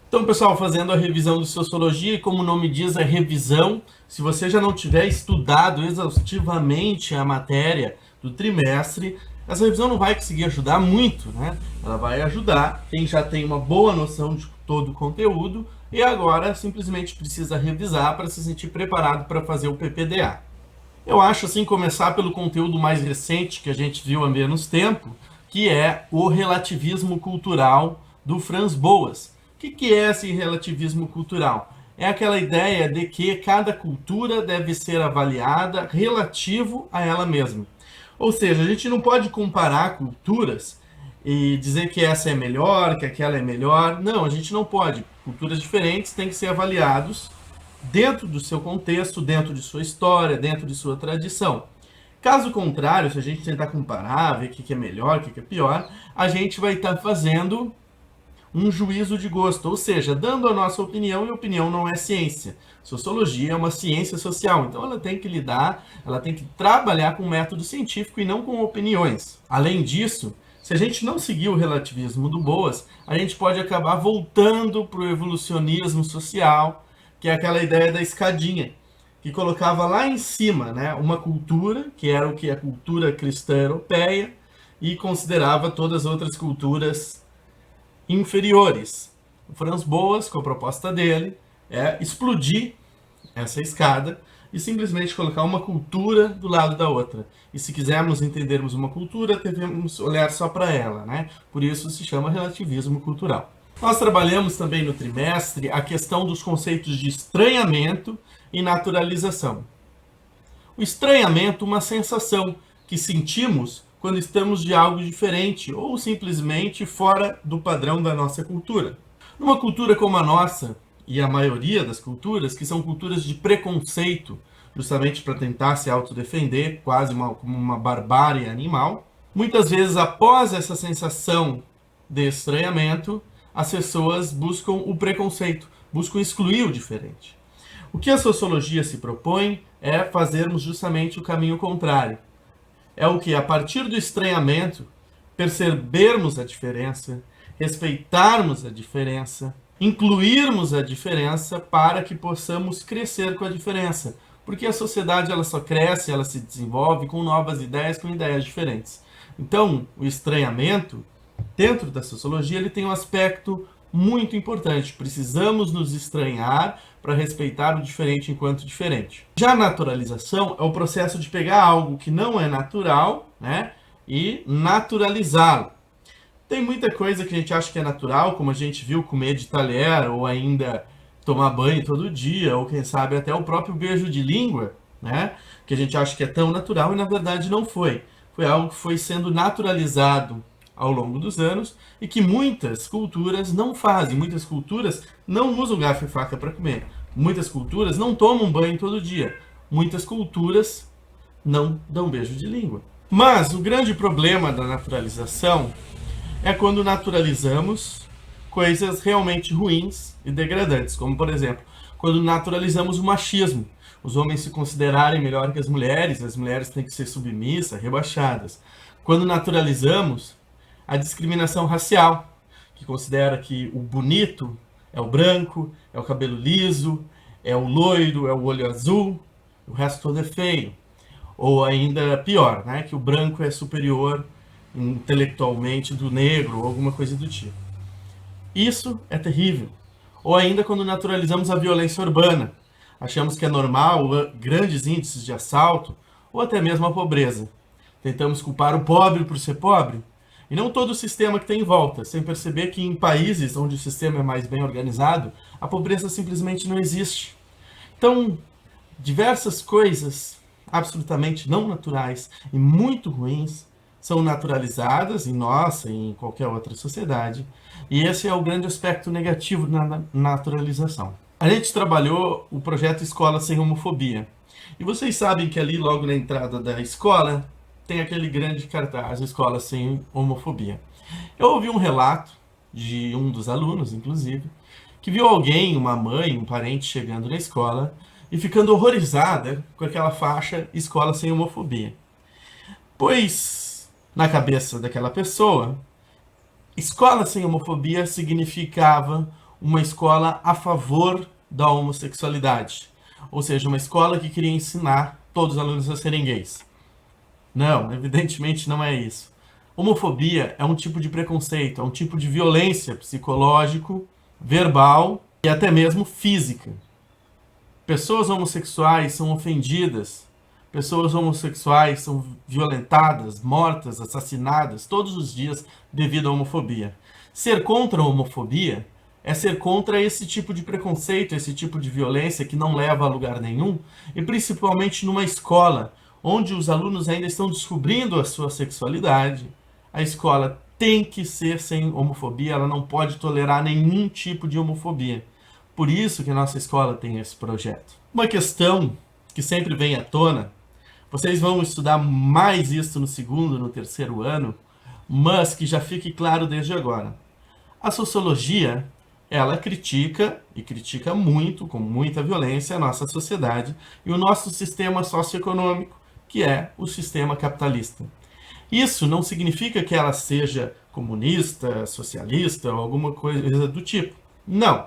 Então, pessoal, fazendo a revisão de Sociologia, e como o nome diz, é revisão. Se você já não tiver estudado exaustivamente a matéria do trimestre, essa revisão não vai conseguir ajudar muito, né? Ela vai ajudar quem já tem uma boa noção de todo o conteúdo e agora simplesmente precisa revisar para se sentir preparado para fazer o PPDA. Eu acho, assim, começar pelo conteúdo mais recente que a gente viu há menos tempo, que é o relativismo cultural do Franz Boas. O que é esse relativismo cultural? É aquela ideia de que cada cultura deve ser avaliada relativo a ela mesma. Ou seja, a gente não pode comparar culturas e dizer que essa é melhor, que aquela é melhor. Não, a gente não pode. Culturas diferentes têm que ser avaliados dentro do seu contexto, dentro de sua história, dentro de sua tradição. Caso contrário, se a gente tentar comparar, ver o que é melhor, o que é pior, a gente vai estar fazendo um juízo de gosto, ou seja, dando a nossa opinião, e opinião não é ciência. Sociologia é uma ciência social, então ela tem que lidar, ela tem que trabalhar com método científico e não com opiniões. Além disso, se a gente não seguir o relativismo do Boas, a gente pode acabar voltando para o evolucionismo social, que é aquela ideia da escadinha, que colocava lá em cima, né, uma cultura, que era o que é a cultura cristã europeia, e considerava todas as outras culturas inferiores. O Franz Boas, com a proposta dele, é explodir essa escada e simplesmente colocar uma cultura do lado da outra. E se quisermos entendermos uma cultura, devemos olhar só para ela, né? Por isso se chama relativismo cultural. Nós trabalhamos também no trimestre a questão dos conceitos de estranhamento e naturalização. O estranhamento, uma sensação que sentimos quando estamos de algo diferente ou simplesmente fora do padrão da nossa cultura. Numa cultura como a nossa, e a maioria das culturas, que são culturas de preconceito, justamente para tentar se autodefender, quase como uma barbárie animal, muitas vezes após essa sensação de estranhamento, as pessoas buscam o preconceito, buscam excluir o diferente. O que a sociologia se propõe é fazermos justamente o caminho contrário. É o que, a partir do estranhamento, percebermos a diferença, respeitarmos a diferença, incluirmos a diferença para que possamos crescer com a diferença. Porque a sociedade ela só cresce, ela se desenvolve com novas ideias, com ideias diferentes. Então, o estranhamento, dentro da sociologia, ele tem um aspecto muito importante. Precisamos nos estranhar para respeitar o diferente enquanto diferente. Já a naturalização é o processo de pegar algo que não é natural, né, e naturalizá-lo. Tem muita coisa que a gente acha que é natural, como a gente viu comer de talher, ou ainda tomar banho todo dia, ou quem sabe até o próprio beijo de língua, né, que a gente acha que é tão natural e na verdade não foi. Foi algo que foi sendo naturalizado ao longo dos anos e que muitas culturas não fazem. Muitas culturas não usam garfo e faca para comer. Muitas culturas não tomam banho todo dia. Muitas culturas não dão beijo de língua. Mas o grande problema da naturalização é quando naturalizamos coisas realmente ruins e degradantes, como por exemplo, quando naturalizamos o machismo. Os homens se considerarem melhor que as mulheres têm que ser submissas, rebaixadas. Quando naturalizamos a discriminação racial, que considera que o bonito é o branco, é o cabelo liso, é o loiro, é o olho azul, o resto todo é feio. Ou ainda pior, né, que o branco é superior intelectualmente do negro, ou alguma coisa do tipo. Isso é terrível. Ou ainda quando naturalizamos a violência urbana. Achamos que é normal grandes índices de assalto, ou até mesmo a pobreza. Tentamos culpar o pobre por ser pobre, e não todo o sistema que tem em volta, sem perceber que em países onde o sistema é mais bem organizado, a pobreza simplesmente não existe. Então, diversas coisas absolutamente não naturais e muito ruins são naturalizadas em nossa e em qualquer outra sociedade, e esse é o grande aspecto negativo na naturalização. A gente trabalhou o projeto Escola Sem Homofobia, e vocês sabem que ali, logo na entrada da escola, tem aquele grande cartaz, Escola Sem Homofobia. Eu ouvi um relato de um dos alunos, inclusive, que viu alguém, uma mãe, um parente chegando na escola e ficando horrorizada com aquela faixa Escola Sem Homofobia. Pois, na cabeça daquela pessoa, escola sem homofobia significava uma escola a favor da homossexualidade. Ou seja, uma escola que queria ensinar todos os alunos a serem gays. Não, evidentemente não é isso. Homofobia é um tipo de preconceito, é um tipo de violência psicológico, verbal e até mesmo física. Pessoas homossexuais são ofendidas, pessoas homossexuais são violentadas, mortas, assassinadas todos os dias devido à homofobia. Ser contra a homofobia é ser contra esse tipo de preconceito, esse tipo de violência que não leva a lugar nenhum, e principalmente numa escola onde os alunos ainda estão descobrindo a sua sexualidade. A escola tem que ser sem homofobia, ela não pode tolerar nenhum tipo de homofobia. Por isso que a nossa escola tem esse projeto. Uma questão que sempre vem à tona, vocês vão estudar mais isso no segundo, no terceiro ano, mas que já fique claro desde agora. A sociologia, ela critica, e critica muito, com muita violência, a nossa sociedade e o nosso sistema socioeconômico, que é o sistema capitalista. Isso não significa que ela seja comunista, socialista ou alguma coisa do tipo. Não.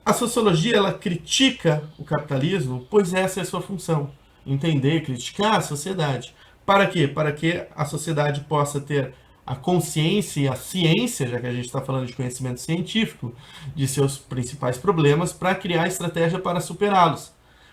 A sociologia, ela critica o capitalismo, pois essa é a sua função. Entender, criticar a sociedade. Para quê? Para que a sociedade possa ter a consciência e a ciência, já que a gente está falando de conhecimento científico, de seus principais problemas, para criar estratégia para superá-los.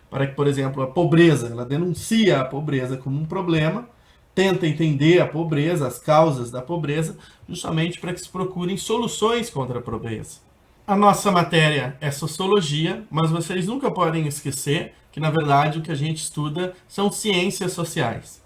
Para que, por exemplo, a pobreza, ela denuncia a pobreza como um problema, tenta entender a pobreza, as causas da pobreza, justamente para que se procurem soluções contra a pobreza. A nossa matéria é sociologia, mas vocês nunca podem esquecer que, na verdade, o que a gente estuda são ciências sociais.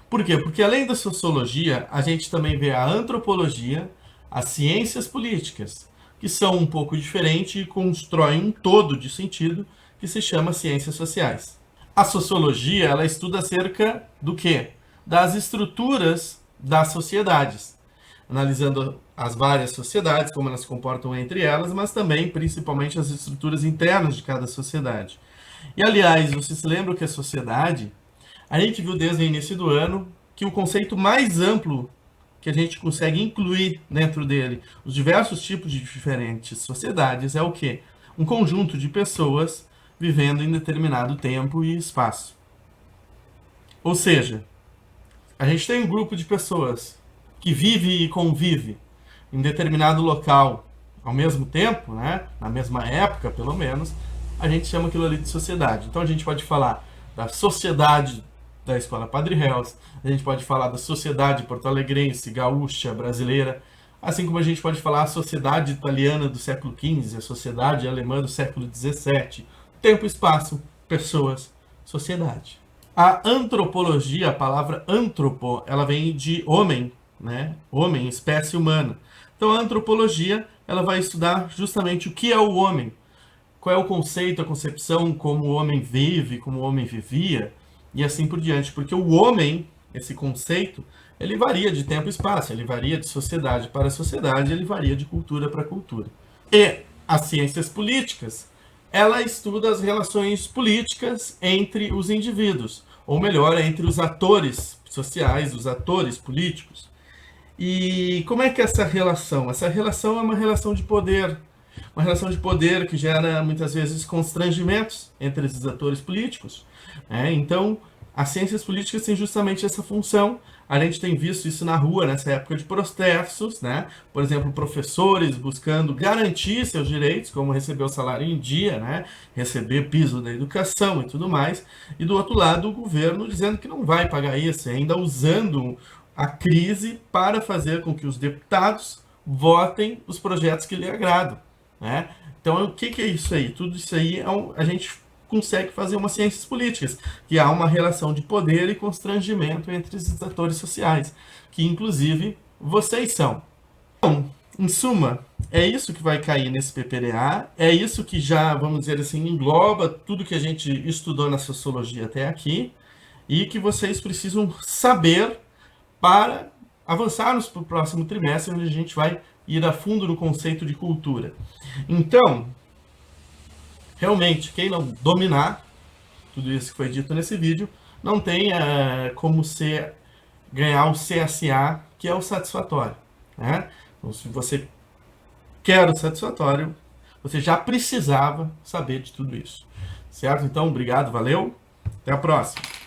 Por quê? Porque além da sociologia, a gente também vê a antropologia, as ciências políticas, que são um pouco diferentes e constroem um todo de sentido que se chama ciências sociais. A sociologia, ela estuda acerca do quê? Das estruturas das sociedades, analisando as várias sociedades, como elas se comportam entre elas, mas também, principalmente, as estruturas internas de cada sociedade. E, aliás, você se lembra que a sociedade, a gente viu desde o início do ano que o conceito mais amplo que a gente consegue incluir dentro dele os diversos tipos de diferentes sociedades é o quê? Um conjunto de pessoas vivendo em determinado tempo e espaço. Ou seja, a gente tem um grupo de pessoas que vive e convive em determinado local ao mesmo tempo, né? Na mesma época, pelo menos, a gente chama aquilo ali de sociedade. Então a gente pode falar da sociedade da Escola Padre Réus, a gente pode falar da sociedade porto-alegrense, gaúcha, brasileira, assim como a gente pode falar a sociedade italiana do século XV, a sociedade alemã do século XVII. Tempo, espaço, pessoas, sociedade. A antropologia, a palavra antropo, ela vem de homem, né? Homem, espécie humana. Então a antropologia, ela vai estudar justamente o que é o homem, qual é o conceito, a concepção, como o homem vive, como o homem vivia, e assim por diante. Porque o homem, esse conceito, ele varia de tempo e espaço, ele varia de sociedade para sociedade, ele varia de cultura para cultura. E as ciências políticas, ela estuda as relações políticas entre os indivíduos, ou melhor, entre os atores sociais, os atores políticos. E como é que é essa relação? Essa relação é uma relação de poder. Uma relação de poder que gera, muitas vezes, constrangimentos entre esses atores políticos. Então, as ciências políticas têm justamente essa função. A gente tem visto isso na rua, nessa época de protestos, né? Por exemplo, professores buscando garantir seus direitos, como receber o salário em dia, né? Receber piso da educação e tudo mais. E do outro lado, o governo dizendo que não vai pagar isso, ainda usando a crise para fazer com que os deputados votem os projetos que lhe agradam, né? Então, o que é isso aí? Tudo isso aí a gente consegue fazer umas ciências políticas, que há uma relação de poder e constrangimento entre esses atores sociais, que inclusive vocês são. Então, em suma, é isso que vai cair nesse PPDA, é isso que já, vamos dizer assim, engloba tudo que a gente estudou na sociologia até aqui, e que vocês precisam saber para avançarmos para o próximo trimestre, onde a gente vai ir a fundo no conceito de cultura. Então, realmente, quem não dominar tudo isso que foi dito nesse vídeo, não tem como ganhar o CSA, que é o satisfatório, né? Então, se você quero satisfatório, você já precisava saber de tudo isso. Certo? Então, obrigado, valeu. Até a próxima.